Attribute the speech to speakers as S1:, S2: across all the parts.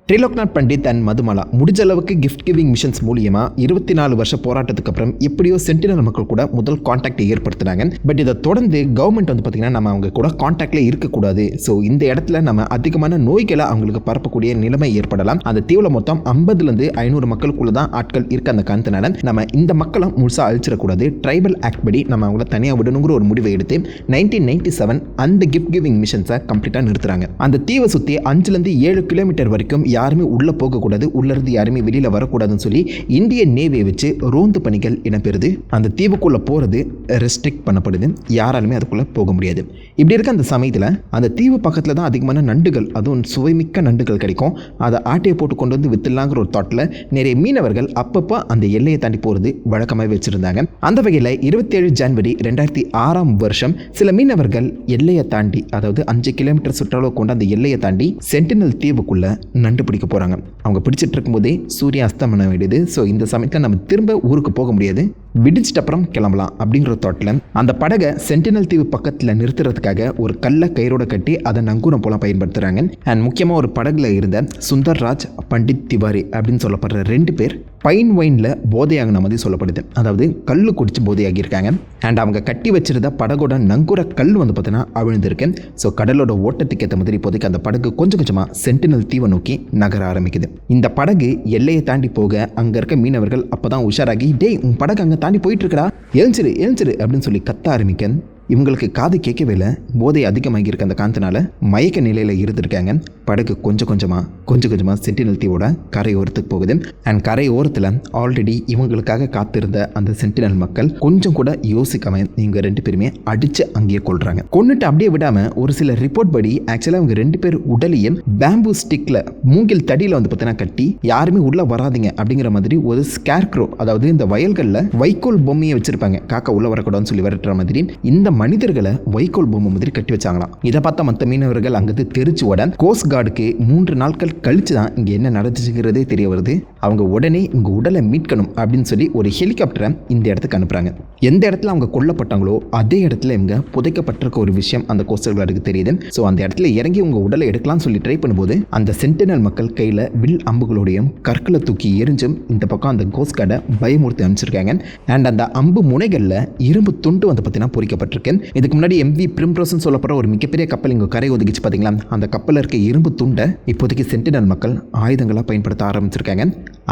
S1: ட்ரிலோக்நாத் Pandit and மதுமாலா முடிஞ்ச அளவுக்கு gift giving missions மூலியமாக 24 வருஷ போராட்டத்துக்கு அப்புறம் எப்படியோ சென்டினல் மக்கள் கூட முதல் கான்டாக்டை ஏற்படுத்தினாங்க. பட் இதை தொடர்ந்து கவர்மெண்ட் வந்து பார்த்திங்கன்னா நம்ம அவங்க கூட கான்டாக்டில் இருக்கக்கூடாது, ஸோ இந்த இடத்துல நம்ம அதிகமான நோய்களை அவங்களுக்கு பரப்பக்கூடிய நிலைமை ஏற்படலாம். அந்த தீவில் மொத்தம் 50லேருந்து 500 மக்களுக்குள்ள தான் ஆட்கள் இருக்க அந்த காரணத்தினால நம்ம இந்த மக்களை முழுசாக அழிச்சிடக்கூடாது. ட்ரைபல் ஆக்ட் படி நம்ம அவங்கள தனியாக விடணுங்கிற ஒரு முடிவை எடுத்து 1997 அந்த கிஃப்ட் கிவிங் மிஷன்ஸை கம்ப்ளீட்டாக நிறுத்துறாங்க. அந்த தீவை சுற்றி 5லேருந்து 7 கிலோமீட்டர் வரைக்கும் யாருமே உள்ளே போகக்கூடாது, உள்ளிருந்து யாருமே வெளியில் வரக்கூடாதுன்னு சொல்லி இந்தியன் நேவியை வச்சு ரோந்து பணிகள் இடம்பெறுது. அந்த தீவுக்குள்ளே போகிறது ரெஸ்ட்ரிக்ட் பண்ணப்படுது, யாராலுமே அதுக்குள்ளே போக முடியாது. இப்படி இருக்க அந்த சமயத்தில் அந்த தீவு பக்கத்தில் தான் அதிகமான நண்டுகள், அதுவும் சுவைமிக்க நண்டுகள் கிடைக்கும். அதை ஆட்டையை போட்டு கொண்டு வந்து வித்துலாங்கிற ஒரு தாட்டில் நிறைய மீனவர்கள் அப்பப்போ அந்த எல்லையை தாண்டி போகிறது வழக்கமாக வச்சுருந்தாங்க. அந்த வகையில் 27 ஜனவரி 2006 சில மீனவர்கள் எல்லையை தாண்டி, அதாவது 5 கிலோமீட்டர் சுற்றளவு கொண்ட அந்த எல்லையை தாண்டி சென்டினல் தீவுக்குள்ளே நண்டு பிடிக்க போகிறாங்க. அவங்க பிடிச்சிட்டு இருக்கும்போதே சூரிய அஸ்தமனம் விடுது. ஸோ இந்த சமயத்தில் நம்ம திரும்ப ஊருக்கு போக முடியாது, விடிச்சிட்ட அப்புறம் கிளம்பலாம் அப்படிங்கிற தாட்டில் அந்த படகை சென்டினல் தீவு பக்கத்தில் நிறுத்துறதுக்காக ஒரு கல்லை கயிறோட கட்டி அதை நங்கூரம் போல பயன்படுத்துகிறாங்க. அண்ட் முக்கியமாக ஒரு படகுல இருந்த சுந்தர்ராஜ், பண்டித் திவாரி அப்படின்னு சொல்லப்படுற 2 பேர் பைன் ஒயினில் போதையாகின மாதிரி சொல்லப்படுது. அதாவது கல் குடிச்சு போதையாகியிருக்காங்க. அண்ட் அவங்க கட்டி வச்சிருந்த படகோட நங்கூர கல் வந்து பார்த்தீங்கன்னா அவிழ்ந்திருக்கு. ஸோ கடலோட ஓட்டத்துக்கு ஏற்ற மாதிரி இப்போதைக்கு அந்த படகு கொஞ்சம் கொஞ்சமாக சென்டினல் தீவை நோக்கி நகர ஆரம்பிக்குது. இந்த படகு எல்லையை தாண்டி போக அங்கே இருக்க மீனவர்கள் அப்போ தான் உஷாராகி, டேய் உன் படகு அங்கே தாண்டி போயிட்டு இருக்கடா, எழுஞ்சிரு அப்படின்னு சொல்லி கத்த ஆரம்பிக்க இவங்களுக்கு காது கேட்கவே இல்லை. போதை அதிகமாகி இருக்க அந்த காரணத்தினால மயக்க நிலையில் இருந்திருக்காங்க. படகு கொஞ்சம் கொஞ்சமாக சென்டினல் தீவோட கரையோரத்துக்கு போகுது. அண்ட் கரையோரத்தில் ஆல்ரெடி இவங்களுக்காக காத்திருந்த அந்த சென்டினல் மக்கள் கொஞ்சம் கூட யோசிக்காம இவங்க 2 பேருமே அடித்து அங்கேயே கொள்றாங்க. கொண்டுட்டு அப்படியே விடாமல் ஒரு சில ரிப்போர்ட் படி ஆக்சுவலாக அவங்க 2 பேர் உடலையும் பேம்பூ ஸ்டிக்கில், மூங்கில் தடியில் வந்து பார்த்தீங்கன்னா கட்டி யாருமே உள்ளே வராதிங்க அப்படிங்கிற மாதிரி ஒரு ஸ்கேர்க்ரோ, அதாவது இந்த வயல்களில் வைக்கோல் பொம்மையை வச்சிருப்பாங்க, காக்கா உள்ளே வரக்கூடாதுன்னு சொல்லி வரட்டுற மாதிரி இந்த மனிதர்களை வைக்கோல் பொம்மை மாதிரி கட்டி வச்சாங்களாம். இதை பார்த்த மற்ற மீனவர்கள் அங்கிருந்து தெரிச்சு உட கோஸ்ட் கார்டுக்கு 3 நாட்கள் கழிச்சு தான் இங்கே என்ன நடந்துச்சுங்கிறதே தெரிய வருது. அவங்க உடனே இங்கே உடலை மீட்கணும் அப்படின்னு சொல்லி ஒரு ஹெலிகாப்டரை இந்த இடத்துக்கு அனுப்புகிறாங்க. எந்த இடத்துல அவங்க கொல்லப்பட்டாங்களோ அதே இடத்துல இவங்க புதைக்கப்பட்டிருக்க ஒரு விஷயம் அந்த கோஸ்டல் கார்டுக்கு தெரியுது. ஸோ அந்த இடத்துல இறங்கி உங்க உடலை எடுக்கலாம்னு சொல்லி ட்ரை பண்ணும்போது அந்த சென்டினல் மக்கள் கையில் வில் அம்புகளோடையும் கற்களை தூக்கி எரிஞ்சும் இந்த பக்கம் அந்த கோஸ்ட் கார்டை பயமுறுத்தி அனுப்பிச்சிருக்காங்க. அண்ட் அந்த அம்பு முனைகளில் இரும்பு துண்டு வந்து பார்த்தீங்கன்னா பொறிக்கப்பட்டிருக்கு. இதுக்கு முன்னாடி MV பிரிம்ரோஸ்னு சொல்லப்படுற ஒரு மிகப்பெரிய கப்பல் இங்கே கரை ஒதுக்கிச்சு பார்த்தீங்களா, அந்த கப்பலில் இருக்க இரும்பு துண்டை இப்போதைக்கு சென்டினல் மக்கள் ஆயுதங்களாக பயன்படுத்த ஆரம்பிச்சிருக்காங்க.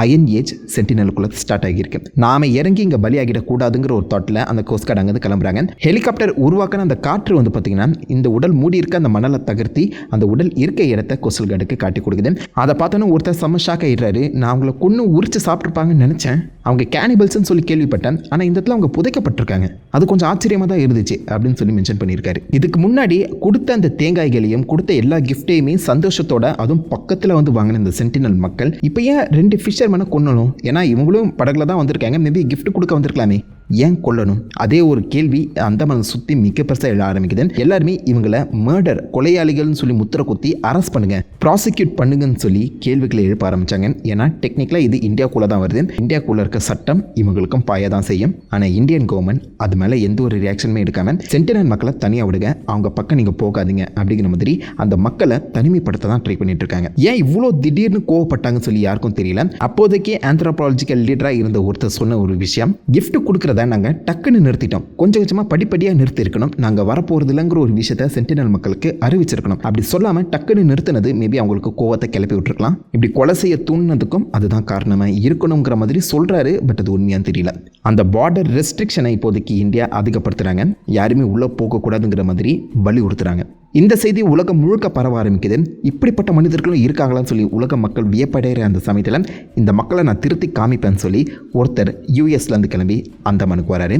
S1: அயன் ஏஜ் சென்டினலுக்குள்ள ஸ்டார்ட் ஆகியிருக்கு. நாம இறங்கி இங்கே பலியாகிடக்கூடாதுங்கிற ஒரு தாட்டில் அந்த கோஸ்ட் கார்டு அங்கேருந்து கிளம்புறாங்க. ஹெலிகாப்டர் உருவாக்கின அந்த காற்று வந்து பார்த்தீங்கன்னா இந்த உடல் மூடி இருக்க அந்த மணலை தகர்த்தி அந்த உடல் இருக்க இடத்த கோஸ்டல் கார்டுக்கு காட்டி கொடுக்குது. அதை பார்த்தோன்னா ஒருத்தர் செம்ம ஷாக் ஆகிடுறாரு. நான் அவங்கள கொன்று உரிச்சு சாப்பிட்ருப்பாங்கன்னு நினச்சேன், அவங்க கேனிபல்ஸ்ன்னு சொல்லி கேள்விப்பட்டேன், ஆனால் இந்த இடத்துல அவங்க புதைக்கப்பட்டிருக்காங்க, அது கொஞ்சம் ஆச்சரியமாக தான் இருந்துச்சு அப்படின்னு சொல்லி மென்ஷன் பண்ணியிருக்காரு. இதுக்கு முன்னாடி கொடுத்த அந்த தேங்காய்களையும் கொடுத்த எல்லா கிஃப்டையுமே சந்தோஷத்தோட அதுவும் பக்கத்தில் வந்து வாங்கின இந்த சென்டினல் மக்கள் இப்போ ஏன் 2 ஃபிஷர்மேனை கொல்லணும்? ஏன்னா இவங்களும் படகுல தான் வந்திருக்காங்க, மேபி கிஃப்ட் கொடுக்க வந்திருக்கலாமே, ஏன் கொல்லணும்? அதே ஒரு கேள்வி அந்த மனம் சுற்றி மிக பெருசாக எழ ஆரம்பிக்குது. எல்லாருமே இவங்களை மர்டர், கொலையாளிகள்னு சொல்லி முத்திர குத்தி அரெஸ்ட் பண்ணுங்க, ப்ராசிக்யூட் பண்ணுங்கன்னு சொல்லி கேள்விகளை எழுப்ப ஆரம்பிச்சாங்க. ஏன்னா டெக்னிக்கலாக இது இந்தியாவுக்குள்ளே தான் வருது, இந்தியாவுக்குள்ளே இருக்க சட்டம் இவங்களுக்கும் பாய தான் செய்யும். ஆனால் இந்தியன் கவர்மெண்ட் அது மேலே எந்த ஒரு ரியாக்ஷனுமே எடுக்காம சென்டினல் மக்களை தனியாக விடுங்க, அவங்க பக்கம் நீங்கள் போகாதீங்க அப்படிங்கிற மாதிரி அந்த மக்களை தனிமைப்படுத்த தான் ட்ரை பண்ணிட்டு இருக்காங்க. ஏன் இவ்வளோ திடீர்னு கோவப்பட்டாங்கன்னு சொல்லி யாருக்கும் தெரியல. அப்போதைக்கு ஆந்த்ரோபாலஜிக்கல் லீடராக இருந்த ஒருத்தர் சொன்ன ஒரு விஷயம், கிஃப்ட் கொடுக்குறத நாங்கள் டக்குன்னு நிறுத்திட்டோம், கொஞ்சம் கொஞ்சமாக படிப்படியாக நிறுத்தி இருக்கணும், நாங்கள் வரப்போகிறது இல்லைங்கிற ஒரு விஷயத்தை சென்டினல் மக்களுக்கு அறிவிச்சிருக்கணும். அப்படி சொல்லாமல் டக்குன்னு நிறுத்தினது மேபி அவங்களுக்கு கோவத்தை கிளப்பி விட்டுருக்கலாம். இப்படி கொலை செய்ய தூண்டினதுக்கும் அதுதான் காரணமாக இருக்கணுங்கிற மாதிரி சொல்கிறாரு. பட் அது உண்மையான்னு தெரியல. அந்த பார்டர் ரெஸ்ட்ரிக்ஷனை இப்போதைக்கு இந்தியா அதிகப்படுத்துகிறாங்க, யாருமே உள்ளே போகக்கூடாதுங்கிற மாதிரி வலியுறுத்துறாங்க. இந்த செய்தி உலகம் முழுக்க பரவ ஆரம்பிக்குது. இப்படிப்பட்ட மனிதர்களும் இருக்காங்களான்னு சொல்லி உலக மக்கள் வியப்படைகிற அந்த சமயத்தில் இந்த மக்களை நான் திருத்தி காமிப்பேன்னு சொல்லி ஒருத்தர் யூஎஸ்லேருந்து கிளம்பி அந்தமானுக்கு வராரு.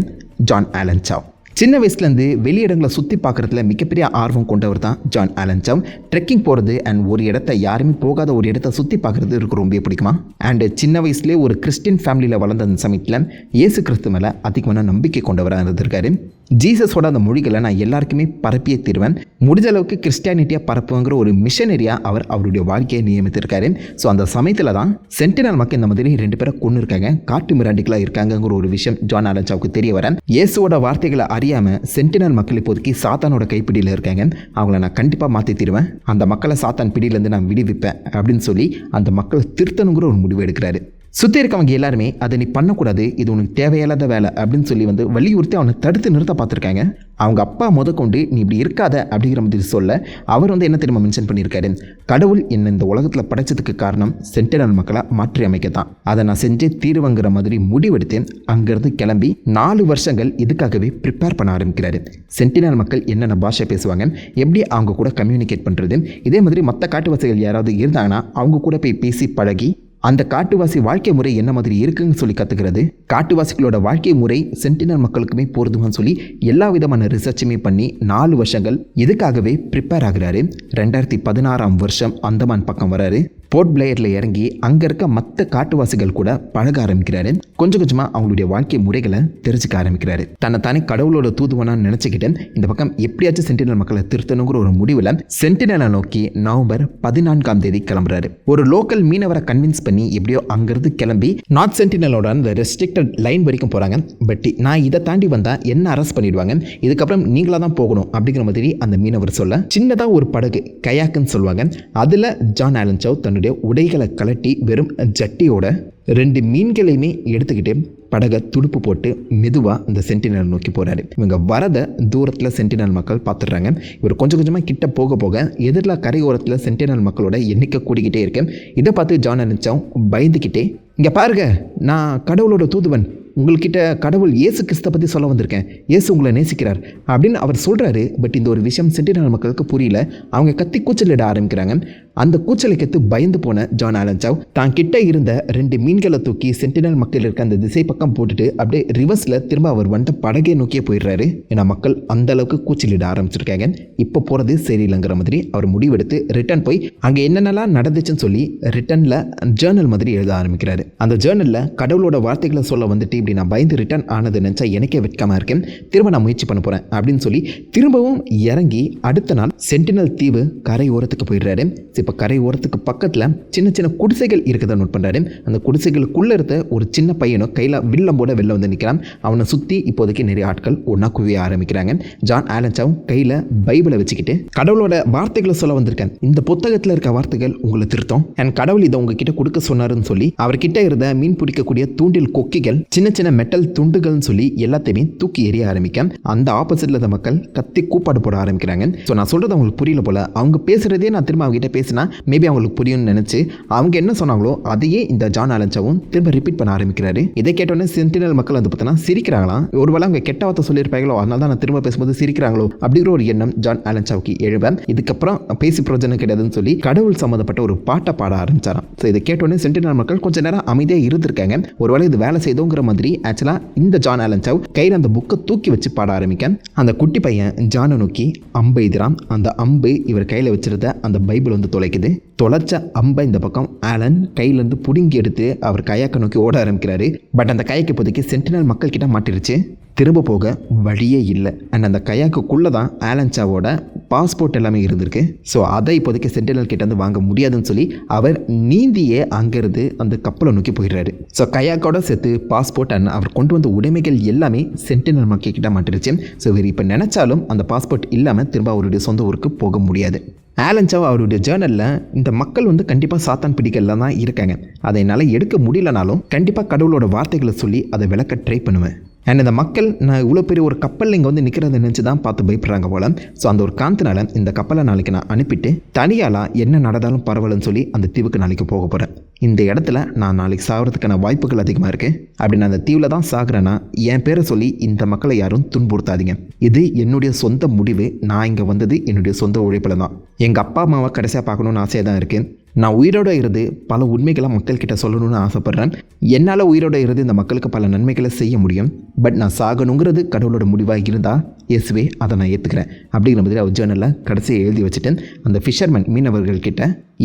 S1: John Allen Chau. சின்ன வயசுலேருந்து வெளியிடங்களை சுற்றி பார்க்குறதுல மிகப்பெரிய ஆர்வம் கொண்டவர் தான் ஜான் ஆலன் சாவ். ட்ரெக்கிங் போகிறது அண்ட் ஒரு இடத்த யாருமே போகாத ஒரு இடத்த சுற்றி பார்க்குறது எனக்கு ரொம்ப பிடிக்குமா. அண்டு சின்ன வயசுலேயே ஒரு கிறிஸ்டின் ஃபேமிலியில் வளர்ந்த அந்த சமயத்தில் இயேசு கிறிஸ்து மேலே அதிகமான நம்பிக்கை கொண்டவராக இருந்திருக்காரு. ஜீசஸோட அந்த மொழிகளை நான் எல்லாருக்குமே பரப்பியே தருவேன், முடிஞ்ச அளவுக்கு கிறிஸ்டியானிட்டியாக பரப்புங்கிற ஒரு மிஷனரியாக அவர் அவருடைய வாழ்க்கையை நியமித்திருக்காரு. ஸோ அந்த சமயத்தில் தான் சென்டினல் மக்கள் இந்த மாதிரி 2 பேரை கொண்டு இருக்காங்க, காட்டு மிராண்டிகளாக இருக்காங்கிற ஒரு விஷயம் ஜான் ஆலன் சாவுக்கு தெரிய வர, இயேசுவோட வார்த்தைகளை அறியாமல் சென்டினல் மக்கள் இப்போதைக்கு சாத்தானோட கைப்பிடியில் இருக்காங்க, அவங்கள நான் கண்டிப்பாக மாற்றி தருவேன், அந்த மக்களை சாத்தான் பிடியிலேருந்து நான் விடுவிப்பேன் அப்படின்னு சொல்லி அந்த மக்களை திருத்தணுங்கிற ஒரு முடிவு எடுக்கிறாரு. சுற்றி இருக்கவங்க எல்லாருமே அதை நீ பண்ணக்கூடாது, இது உனக்கு தேவையில்லாத வேலை அப்படின்னு சொல்லி வலியுறுத்தி அவனை தடுத்து நிறுத்த பார்த்துருக்காங்க. அவங்க அப்பா முதற்கொண்டு நீ இப்படி இருக்காத அப்படிங்கிற மாதிரி சொல்ல அவர் என்ன தெரியுமா மென்ஷன் பண்ணியிருக்காரு, கடவுள் என்ன இந்த உலகத்தில் படைச்சதுக்கு காரணம் சென்டினல் மக்களை மாற்றி அமைக்கத்தான், அதை நான் செஞ்சே தீர்வுங்கிற மாதிரி முடிவெடுத்து அங்கேருந்து கிளம்பி 4 வருஷங்கள் இதுக்காகவே ப்ரிப்பேர் பண்ண ஆரம்பிக்கிறாரு. சென்டினல் மக்கள் என்னென்ன பாஷை பேசுவாங்க, எப்படி அவங்க கூட கம்யூனிகேட் பண்ணுறது, இதே மாதிரி மற்ற காட்டுவாசிகள் யாராவது இருந்தாங்கன்னா அவங்க கூட போய் பேசி பழகி அந்த காட்டுவாசி வாழ்க்கை முறை என்ன மாதிரி இருக்குன்னு சொல்லி கற்றுக்கிறது, காட்டுவாசிகளோட வாழ்க்கை முறை சென்டினல் மக்களுக்குமே பொருந்துமான்னு சொல்லி எல்லா விதமான ரிசர்ச்சுமே பண்ணி 4 வருஷங்கள் இதுக்காகவே ப்ரிப்பேர் ஆகுறாரு. 2016ஆம் வருஷம் அந்தமான் பக்கம் வராரு. போர்ட் பிளேயரில் இறங்கி அங்கே இருக்க மற்ற காட்டுவாசிகள் கூட பழக ஆரம்பிக்கிறாரு. கொஞ்சம் கொஞ்சமாக அவங்களுடைய வாழ்க்கை முறைகளை தெரிஞ்சுக்க ஆரம்பிக்கிறாரு. தன்னை கடவுளோட தூதுவனான்னு நினச்சிக்கிட்டு இந்த பக்கம் எப்படியாச்சும் சென்டினல் மக்களை திருத்தணுங்கிற ஒரு முடிவில் சென்டினலை நோக்கி நவம்பர் 14ஆம் தேதி கிளம்புறாரு. ஒரு லோக்கல் மீனவரை கன்வின்ஸ் பண்ணி எப்படியோ அங்கேருந்து கிளம்பி நார்த் சென்டினலோட அந்த ரெஸ்ட்ரிக்டட் லைன் வரைக்கும் போகிறாங்க. பட் நான் இதை தாண்டி வந்தால் என்ன அரெஸ்ட் பண்ணிடுவாங்க, இதுக்கப்புறம் நீங்களாக தான் போகணும் அப்படிங்கிற மாதிரி அந்த மீனவர் சொல்ல, சின்னதாக ஒரு படகு கயாக்குன்னு சொல்லுவாங்க, அதில் ஜான் ஆலன் சவ் தன்னுடைய உடைகளை கலட்டி வெறும் ஜட்டியோட 2 மீன்களையுமே எடுத்துக்கிட்டு படகை துடுப்பு போட்டு மெதுவாக இந்த சென்டினல் நோக்கி போகிறாரு. இவங்க வரதை தூரத்தில் சென்டினல் மக்கள் பார்த்துடுறாங்க. இவர் கொஞ்சம் கொஞ்சமாக கிட்ட போக போக எதிரில் கரையோரத்தில் சென்டினல் மக்களோட எண்ணிக்கை கூடிக்கிட்டே இருக்கு. இதை பார்த்து ஜான் ஆலன் சவ் பயந்துக்கிட்டே, இங்கே பாருங்க, நான் கடவுளோட தூதுவன், உங்கள்கிட்ட கடவுள் இயேசு கிறிஸ்தை பற்றி சொல்ல வந்திருக்கேன், இயேசு உங்களை நேசிக்கிறார் அப்படின்னு அவர் சொல்கிறாரு. பட் இந்த ஒரு விஷயம் சென்டினல் மக்களுக்கு புரியல. அவங்க கத்தி கூச்சலிட ஆரம்பிக்கிறாங்க. அந்த கூச்சலை கெத்து பயந்து போன ஜான் ஆலன் சவ் தான் கிட்ட இருந்த 2 மீன்களை தூக்கி சென்டினல் மக்கள் இருக்க அந்த திசை பக்கம் போட்டுட்டு அப்படியே ரிவர்ஸில் திரும்ப அவர் படகை நோக்கியே போயிடுறாரு. ஏன்னா மக்கள் அந்த அளவுக்கு கூச்சலிட ஆரம்பிச்சிருக்காங்க. இப்போ போகிறது சரியில்லைங்கிற மாதிரி அவர் முடிவெடுத்து ரிட்டர்ன் போய் அங்கே என்னென்னலாம் நடந்துச்சுன்னு சொல்லி ரிட்டர்னில் ஜேர்னல் மாதிரி எழுத ஆரம்பிக்கிறாரு. அந்த ஜேர்னலில் கடவுளோட வார்த்தைகளை சொல்ல வந்துட்டு இப்படி நான் பயந்து ரிட்டர்ன் ஆனது நினச்சா எனக்கே வெட்கமாக இருக்கேன், திரும்ப நான் முயற்சி பண்ண போகிறேன் அப்படின்னு சொல்லி திரும்பவும் இறங்கி அடுத்த நாள் சென்டினல் தீவு கரை ஓரத்துக்கு போயிடுறாரு. இப்போ கரை ஓரத்துக்கு பக்கத்தில் சின்ன சின்ன குடிசைகள் இருக்கிறத நோட் பண்ணுறாரு. அந்த குடிசைகளுக்குள்ளே இருந்த ஒரு சின்ன பையனும் கையில் வில்லம் போட வெளில நிற்கிறான். அவனை சுற்றி இப்போதைக்கு நிறைய ஆட்கள் ஒன்றா குவிய ஆரம்பிக்கிறாங்க. ஜான் ஆலன் சவ் கையில் பைபிளை வச்சுக்கிட்டு கடவுளோட வார்த்தைகளை சொல்ல வந்திருக்கேன், இந்த புத்தகத்தில் இருக்க வார்த்தைகள் உங்களை திருத்தம், என் கடவுள் இதை உங்ககிட்ட கொடுக்க சொன்னாருன்னு சொல்லி அவர்கிட்ட இருந்த மீன் பிடிக்கக்கூடிய தூண்டில் கொக்கிகள், சின்ன சின்ன மெட்டல் துண்டுகள்னு சொல்லி எல்லாத்தையுமே தூக்கி எறிய ஆரம்பிக்க அந்த ஆப்போசிட்ல இருந்த மக்கள் கத்தி கூப்பாடு போட ஆரம்பிக்கிறாங்க. ஸோ நான் சொல்கிறது அவங்களுக்கு புரியல போல, அவங்க பேசுகிறதே நான் திரும்ப அவங்ககிட்ட பேசினா மேபி அவங்களுக்கு புரியும்னு நினச்சி அவங்க என்ன சொன்னாங்களோ அதையே இந்த ஜான் ஆலன் சவும் திரும்ப ரிப்பீட் பண்ண ஆரம்பிக்கிறாரு. இதை கேட்டோன்னே சென்டினல் மக்கள் பார்த்தீங்கன்னா சிரிக்கிறாங்களாம். ஒருவேளை அவங்க கெட்ட வார்த்தை சொல்லியிருப்பாங்களோ, அதனால தான் நான் திரும்ப பேசும்போது சிரிக்கிறாங்களோ அப்படிங்கிற ஒரு எண்ணம் ஜான் ஆலன் சவுக்கு எழுவ, இதுக்கப்புறம் பேசி பிரயோஜனம் கிடையாதுன்னு சொல்லி கடவுள் சம்மந்தப்பட்ட ஒரு பாட்டை பாட ஆரம்பிச்சாராம். ஸோ இதை கேட்டோன்னே சென்டினல் மக்கள் கொஞ்ச நேரம் அமைதியாக இருந்திருக்காங்க. ஒருவேளை இது வேலை செய்தோங்கிற மாதிரி ஆக்சுவலாக இந்த ஜான் ஆலன் சவ் கையில் அந்த புக்கை தூக்கி வச்சு பாட ஆரம்பிக்க அந்த குட்டி பையன் ஜானை நோக்கி அம்பு எதிரான். அந்த அம்பு இவர் கையில் வச்சிருந்த அந்த பைபிள் தொலைக்குது. தொலைச்ச அம்பை இந்த பக்கம் ஆலன் கையிலேருந்து பிடுங்கி எடுத்து அவர் கயாக்க நோக்கி ஓட ஆரம்பிக்கிறாரு. பட் அந்த கயாக்கு இப்போதைக்கு சென்டினல் மக்கள் கிட்ட மாட்டிருச்சு. திரும்ப போக வழியே இல்லை. அண்ட் அந்த கயாக்குள்ளே தான் ஆலன் சாவோட பாஸ்போர்ட் எல்லாமே இருந்திருக்கு. ஸோ அதை இப்போதைக்கு சென்டினல் கிட்டேருந்து வாங்க முடியாதுன்னு சொல்லி அவர் நீந்தியே அங்கேருந்து அந்த கப்பலை நோக்கி போயிடுறாரு. ஸோ கயாக்கோட சேர்த்து பாஸ்போர்ட் அண்ட் அவர் கொண்டு வந்த உடைமைகள் எல்லாமே சென்டினல் மக்கள் கிட்ட மாட்டிருச்சு. ஸோ இவர் இப்போ நினச்சாலும் அந்த பாஸ்போர்ட் இல்லாமல் திரும்ப அவருடைய சொந்த ஊருக்கு போக முடியாது. ஆலன் சவ் அவருடைய ஜேர்னலில் இந்த மக்கள் கண்டிப்பாக சாத்தான் பிடிக்கல தான் இருக்காங்க, அதை என்னால் எடுக்க முடியலனாலும் கண்டிப்பாக கடவுளோட வார்த்தைகளை சொல்லி அதை விளக்க ட்ரை பண்ணுவேன். அண்ட் இந்த மக்கள் நான் இவ்வளோ பெரிய ஒரு கப்பல் இங்கே நிற்கிறத நினச்சி தான் பார்த்து பயப்படுறாங்க போல. ஸோ அந்த ஒரு காரணத்தினால இந்த கப்பலை நாளைக்கு நான் அனுப்பிட்டு தனியாலாம் என்ன நடந்தாலும் பரவாயில்லன்னு சொல்லி அந்த தீவுக்கு நாளைக்கு போக போகிறேன். இந்த இடத்துல நான் நாளைக்கு சாகிறதுக்கான வாய்ப்புகள் அதிகமாக இருக்குது. அப்படி நான் அந்த தீவில் தான் சாகிறேன்னா என் பேரை சொல்லி இந்த மக்களை யாரும் துன்புறுத்தாதீங்க. இது என்னுடைய சொந்த முடிவு. நான் இங்கே வந்தது என்னுடைய சொந்த உழைப்பில் தான். எங்கள் அப்பா அம்மாவை கடைசியாக பார்க்கணுன்னு ஆசையாக தான் இருக்குது. நான் உயிரோடு இருந்து பல உண்மைகளை மக்கள்கிட்ட சொல்லணும்னு ஆசைப்பட்றேன். என்னால் உயிரோடு இருந்து இந்த மக்களுக்கு பல நன்மைகளை செய்ய முடியும். பட் நான் சாகணுங்கிறது கடவுளோட முடிவாக இருந்தால் இயேசுவே அதை நான் ஏற்றுக்கிறேன் அப்படிங்கிற மாதிரி அவர் ஜேர்னலில் கடைசியை எழுதி வச்சுட்டு அந்த ஃபிஷர்மேன் மீனவர்கள்கிட்ட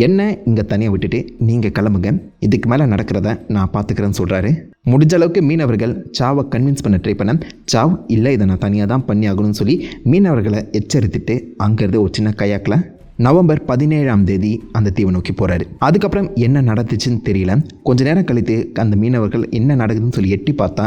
S1: என்ன இங்கே தனியாக விட்டுட்டு நீங்கள் கிளம்புங்க, இதுக்கு மேலே நடக்கிறத நான் பார்த்துக்கிறேன்னு சொல்கிறாரு. முடிஞ்ச அளவுக்கு மீனவர்கள் சாவை கன்வின்ஸ் பண்ண ட்ரை பண்ண சாவ் இல்லை இதை நான் தனியாக தான் பண்ணி ஆகணும்னு சொல்லி மீனவர்களை எச்சரித்துட்டு அங்கேருந்து ஒரு சின்ன கையாக்கில் நவம்பர் 17 அந்த தீவை நோக்கி போகிறாரு. அதுக்கப்புறம் என்ன நடந்துச்சுன்னு தெரியல. கொஞ்ச நேரம் கழித்து அந்த மீனவர்கள் என்ன நடக்குதுன்னு சொல்லி எட்டி பார்த்தா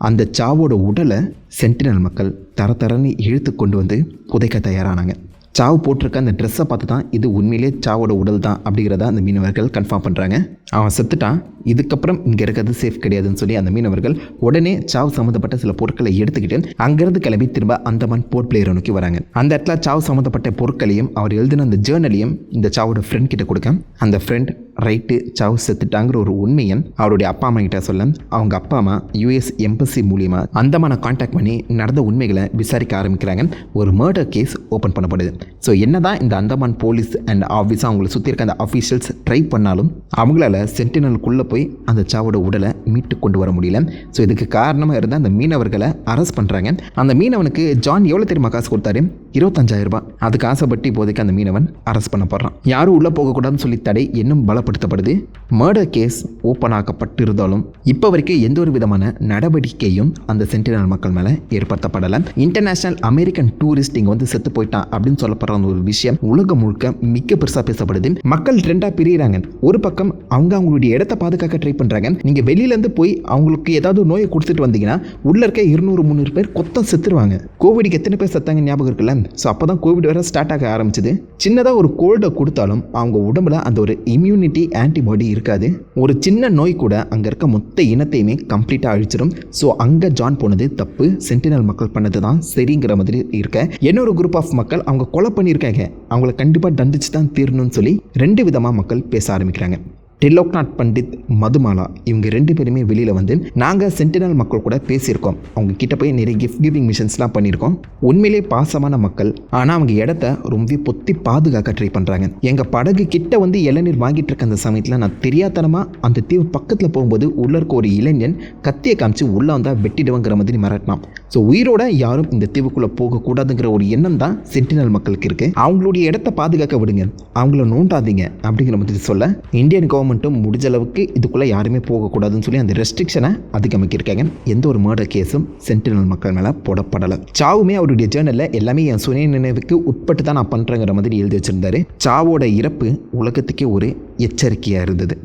S1: அந்த சாவோட உடலை சென்டினல் மக்கள் தரன்னு இழுத்து கொண்டு வந்து புதைக்க தயாரானாங்க. சாவு போட்டிருக்க அந்த ட்ரெஸ்ஸை பார்த்து தான் இது உண்மையிலே சாவோட உடல் தான் அப்படிங்கிறத அந்த மீனவர்கள் கன்ஃபார்ம் பண்ணுறாங்க. அவன் செத்துட்டான், இதுக்கப்புறம் இங்கே இருக்கிறது சேஃப் கிடையாதுன்னு சொல்லி அந்த மீனவர்கள் உடனே சாவு சம்மந்தப்பட்ட சில பொருட்களை எடுத்துக்கிட்டு அங்கேருந்து கிளம்பி திரும்ப அந்தமான் போர்ட் பிளேயரை நோக்கி வராங்க. அந்த இடத்துல சாவு சம்மந்தப்பட்ட பொருட்களையும் அவர் எழுதின அந்த ஜேர்னலையும் இந்த சாவோட ஃப்ரெண்ட் கிட்ட கொடுக்க அந்த ஃப்ரெண்ட் ரைட்டு சாவு செத்துட்டாங்கிற ஒரு உண்மையை அவருடைய அப்பா அம்மா கிட்ட சொல்ல அவங்க அப்பா அம்மா யூஎஸ் எம்பசி மூலியமாக அந்தமான கான்டாக்ட் பண்ணி நடந்த உண்மைகளை விசாரிக்க ஆரம்பிக்கிறாங்க. ஒரு மர்டர் கேஸ் ஓப்பன் பண்ணப்படுது. ஸோ என்னதான் இந்த அந்தமான் போலீஸ் அண்ட் ஆஃபீஸ் அவங்களை சுற்றி இருக்க அந்த அஃபீஷியல்ஸ் ட்ரை பண்ணாலும் அவங்களால சென்டினலுக்குள்ளே போய் அந்த சாவோட உடலை மீட்டு கொண்டு வர முடியல. ஸோ இதுக்கு காரணமாக இருந்த அந்த மீனவர்களை அரெஸ்ட் பண்ணுறாங்க. அந்த மீனவனுக்கு ஜான் எவ்வளோ தெரியுமா காசு கொடுத்தாரு? 25,000 ரூபாய். அதுக்கு ஆசைப்பட்டு இப்போதைக்கு அந்த மீனவன் அரெஸ்ட் பண்ணப்படுறான். யாரும் உள்ளே போகக்கூடாதுன்னு சொல்லி தடை இன்னும் பலப்படுத்தப்படுது. மர்டர் கேஸ் ஓப்பன் ஆக்கப்பட்டு இருந்தாலும் இப்போ வரைக்கும் எந்த ஒரு விதமான நடவடிக்கையும் அந்த சென்டினல் மக்கள் மேலே ஏற்படுத்தப்படலை. இன்டர்நேஷனல் அமெரிக்கன் டூரிஸ்ட் இங்கே வந்து செத்து போயிட்டான் அப்படின்னு சொல்லப்படுற அந்த ஒரு விஷயம் உலகம் முழுக்க மிக பெருசாக பேசப்படுது. மக்கள் ரெண்டாக பிரிகிறாங்க. ஒரு பக்கம் அவங்களுடைய இடத்தை பாதுகாக்க ட்ரை பண்ணுறாங்க. நீங்கள் வெளியிலேருந்து போய் அவங்களுக்கு ஏதாவது நோயை கொடுத்துட்டு வந்தீங்கன்னா உள்ள இருக்க 200-300 பேர் கொத்தம் செத்துருவாங்க. கோவிடுக்கு எத்தனை பேர் செத்தாங்க ஞாபகம் இருக்குல்ல? ஸோ அப்போ தான் கோவிட் வேற ஸ்டார்ட் ஆக ஆரம்பிச்சது. சின்னதாக ஒரு கோல்டை கொடுத்தாலும் அவங்க உடம்புல அந்த ஒரு இம்யூனிட்டி ஆன்டிபாடி இருக்காது. ஒரு சின்ன நோய் கூட அங்கே இருக்க மொத்த இனத்தையுமே கம்ப்ளீட்டாக அழிச்சிடும். ஸோ அங்கே ஜான் போனது தப்பு, சென்டினல் மக்கள் பண்ணது தான் சரிங்கிற மாதிரி இருக்க இன்னொரு குரூப் ஆஃப் மக்கள் அவங்க கொலை பண்ணியிருக்காங்க, அவங்கள கண்டிப்பாக தண்டிச்சு தான் தீரணும்னு சொல்லி 2 விதமாக மக்கள் பேச ஆரம்பிக்கிறாங்க. திலோக்நாத் பண்டித், மதுமாலா இவங்க 2 பேருமே வெளியில் வந்து நாங்கள் சென்டினல் மக்கள் கூட பேசியிருக்கோம், அவங்க கிட்ட போய் நிறைய கிஃப்ட் கிவிங் மிஷன்ஸ்லாம் பண்ணியிருக்கோம், உண்மையிலே பாசமான மக்கள், ஆனால் அவங்க இடத்த ரொம்ப பொத்தி பாதுகாக்க ட்ரை பண்ணுறாங்க. எங்கள் படகு கிட்ட வந்து இளநீர் வாங்கிட்டு இருக்க அந்த சமயத்தில் நான் தெரியாதனமாக அந்த தீவு பக்கத்தில் போகும்போது உள்ள இருக்க ஒரு இளைஞன் கத்தியை காமிச்சு உள்ளே வந்தால் வெட்டிடுவங்கிற மாதிரி மிரட்டினான். ஸோ உயிரோட யாரும் இந்த தீவுக்குள்ளே போகக்கூடாதுங்கிற ஒரு எண்ணம் தான் சென்டினல் மக்களுக்கு இருக்குது. அவங்களுடைய இடத்த பாதுகாக்க விடுங்க, அவங்கள நோண்டாதீங்க அப்படிங்கிற மாதிரி சொல்ல இந்தியன் கவர்மெண்ட் முடிஞ்ச அளவுக்கு இதுக்குள்ளே யாருமே போகக்கூடாதுன்னு சொல்லி அந்த ரெஸ்ட்ரிக்ஷனை அதிகமாக்கியிருக்காங்க. எந்த ஒரு மர்டர் கேஸும் சென்டினல் மக்கள் மேலே போடப்படலை. சாவுமே அவருடைய ஜேர்னலில் எல்லாமே என் சுய நினைவுக்கு உட்பட்டு தான் நான் பண்ணுறேங்கிற மாதிரி எழுதி வச்சிருந்தாரு. சாவோட இறப்பு உலகத்துக்கே ஒரு எச்சரிக்கையாக இருந்தது.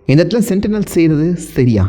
S1: இந்த இடத்துல சென்டினல் செய்கிறது சரியா?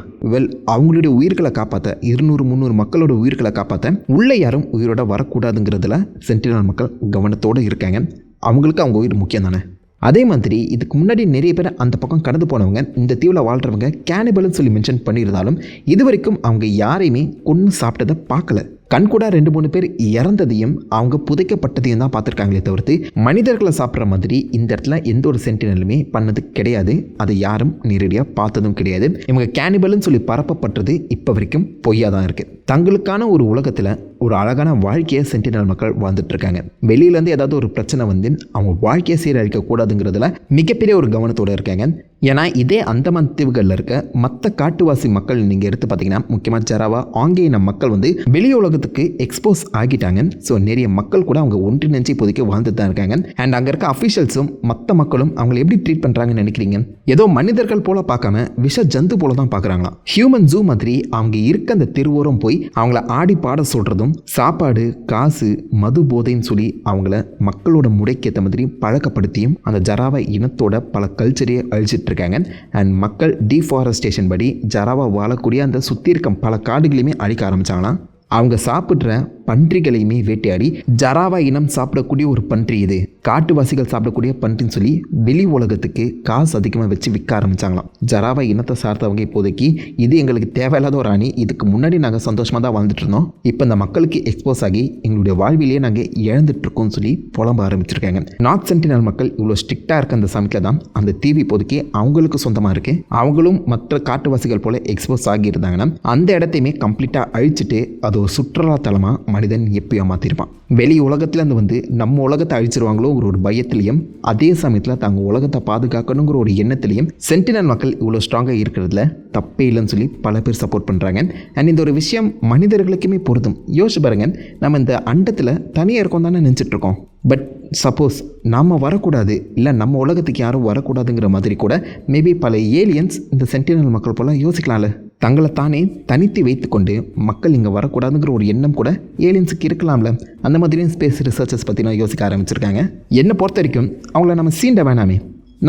S1: அவங்களுடைய உயிர்களை காப்பாற்ற 200-300 மக்களோட உயிர்களை காப்பாற்ற உள்ளே யாரும் உயிரோட வரக்கூடாதுங்கிறதுல சென்டினல் மக்கள் கவனத்தோடு இருக்காங்க. அவங்களுக்கு அவங்க உயிர் முக்கியம் தானே. அதே மாதிரி இதுக்கு முன்னாடி நிறைய பேர் அந்த பக்கம் கடந்து போனவங்க இந்த தீவில் வாழ்கிறவங்க கேனிபல்னு சொல்லி மென்ஷன் பண்ணியிருந்தாலும் இது வரைக்கும் அவங்க யாரையுமே கொன்று சாப்பிட்டதை பார்க்கல. கண்கூடா 2-3 பேர் இறந்ததையும் அவங்க புதைக்கப்பட்டதையும் தான் பார்த்துருக்காங்களே தவிர்த்து மனிதர்களை சாப்பிட்ற மாதிரி இந்த இடத்துல எந்த ஒரு சென்டினலுமே பண்ணது கிடையாது. அதை யாரும் நேரடியாக பார்த்ததும் கிடையாது. இவங்க கேனிபல்னு சொல்லி பரப்பப்பட்டது இப்போ வரைக்கும் பொய்யா தான் இருக்குது. தங்களுக்கான ஒரு உலகத்தில் ஒரு அழகான வாழ்க்கையை சென்டினல் மக்கள் வாழ்ந்துட்டு இருக்காங்க. வெளியிலேருந்து ஏதாவது ஒரு பிரச்சனை வந்து அவங்க வாழ்க்கையை சீரழிக்கக்கூடாதுங்கிறதுல மிகப்பெரிய ஒரு கவனத்தோடு இருக்காங்க. ஏன்னா இதே அந்தமான் தீவுகளில் இருக்க மற்ற காட்டுவாசி மக்கள் நீங்கள் எடுத்து பார்த்தீங்கன்னா முக்கியமாக ஜராவா ஆங்கில மக்கள் வந்து வெளி உலகத்துக்கு எக்ஸ்போஸ் ஆகிட்டாங்க. ஸோ நிறைய மக்கள் கூட அவங்க ஒன்றிணைஞ்சு இப்போதைக்கு வாழ்ந்துட்டு தான் இருக்காங்க. அண்ட் அங்கே இருக்க அஃபீஷியல்ஸும் மற்ற மக்களும் அவங்களை எப்படி ட்ரீட் பண்ணுறாங்கன்னு நினைக்கிறீங்க? ஏதோ மனிதர்கள் போல பார்க்காம விஷ ஜந்து போல தான் பார்க்குறாங்களாம். ஹியூமன் ஜூ மாதிரி அவங்க இருக்க அந்த தெருவோரம் போய் அவங்கள ஆடி பாட சொல்கிறதும் சாப்பாடு, காசு, மது போதைன்னு சொல்லி அவங்கள மக்களோட முறைக்கேற்ற மாதிரி பழக்கப்படுத்தியும் அந்த ஜராவா இனத்தோட பல கல்ச்சரையே அழிச்சிட்டு இருக்காங்க. அண்ட் மக்கள் டீஃபாரஸ்டேஷன் படி ஜராவா வாழக்கூடிய அந்த சுற்றி இருக்க பல காடுகளையுமே அழிக்க ஆரம்பித்தாங்களாம். அவங்க சாப்பிட்ற பன்றிகளையுமே வேட்டையாடி ஜராவா இனம் சாப்பிடக்கூடிய ஒரு பன்றி இது, காட்டுவாசிகள் சாப்பிடக்கூடிய பன்றின்னு சொல்லி வெளி உலகத்துக்கு காசு அதிகமாக வச்சு விற்க ஆரம்பித்தாங்களாம். ஜராவா இனத்தை சார்ந்தவங்க இப்போதைக்கு இது எங்களுக்கு தேவையில்லாத ஒரு அணி, இதுக்கு முன்னாடி நாங்கள் சந்தோஷமாக தான் வாழ்ந்துட்டு இருந்தோம், இப்போ இந்த மக்களுக்கு எக்ஸ்போஸ் ஆகி எங்களுடைய வாழ்விலேயே நாங்கள் இழந்துட்டுருக்கோம்னு சொல்லி புலம்ப ஆரம்பிச்சிருக்காங்க. நார்த் சென்டினல் மக்கள் இவ்வளோ ஸ்ட்ரிக்டாக இருக்க அந்த சமயத்தில் தான் அந்த தீவு இப்போதைக்கு அவங்களுக்கு சொந்தமாக இருக்குது. அவங்களும் மற்ற காட்டுவாசிகள் போல் எக்ஸ்போஸ் ஆகியிருந்தாங்கன்னா அந்த இடத்தையுமே கம்ப்ளீட்டாக அழிச்சிட்டு அது ஒரு சுற்றுலா தலமாக மனிதன் எப்பயோ மாற்றிருப்பான். வெளி உலகத்துலேருந்து வந்து நம்ம உலகத்தை அழிச்சிருவாங்களோங்கிற ஒரு பயத்திலையும், அதே சமயத்தில் தாங்க உலகத்தை பாதுகாக்கணுங்கிற ஒரு எண்ணத்திலையும் சென்டினல் மக்கள் இவ்வளோ ஸ்ட்ராங்காக இருக்கிறதுல தப்பே இல்லைன்னு சொல்லி பல பேர் சப்போர்ட் பண்ணுறாங்க. அண்ட் இந்த ஒரு விஷயம் மனிதர்களுக்குமே பொருந்தும். யோசிச்சு பாருங்க, நம்ம இந்த அண்டத்தில் தனியாக இருக்கோம் தானே நினச்சிட்ருக்கோம். பட் சப்போஸ் நாம் வரக்கூடாது, இல்லை நம்ம உலகத்துக்கு யாரும் வரக்கூடாதுங்கிற மாதிரி கூட மேபி பல ஏலியன்ஸ் இந்த சென்டினல் மக்கள் போல் யோசிக்கலாம்ல. தங்களை தானே தனித்து வைத்து கொண்டு மக்கள் இங்கே வரக்கூடாதுங்கிற ஒரு எண்ணம் கூட ஏலியன்ஸுக்கு இருக்கலாம்ல. அந்த மாதிரியும் ஸ்பேஸ் ரிசர்ச்சர்ஸ் பற்றி நான் யோசிக்க ஆரம்பிச்சிருக்காங்க. என்னை பொறுத்த வரைக்கும் அவங்கள நம்ம சீண்ட வேணாமே,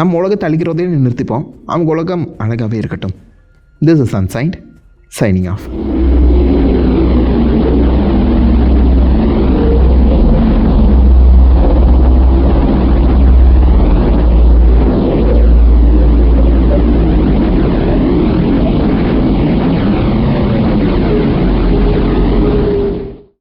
S1: நம்ம உலகத்தை அழிக்கிறதே நிறுத்திப்போம், அவங்க உலகம் அழகாகவே இருக்கட்டும். This is unsigned, signing off.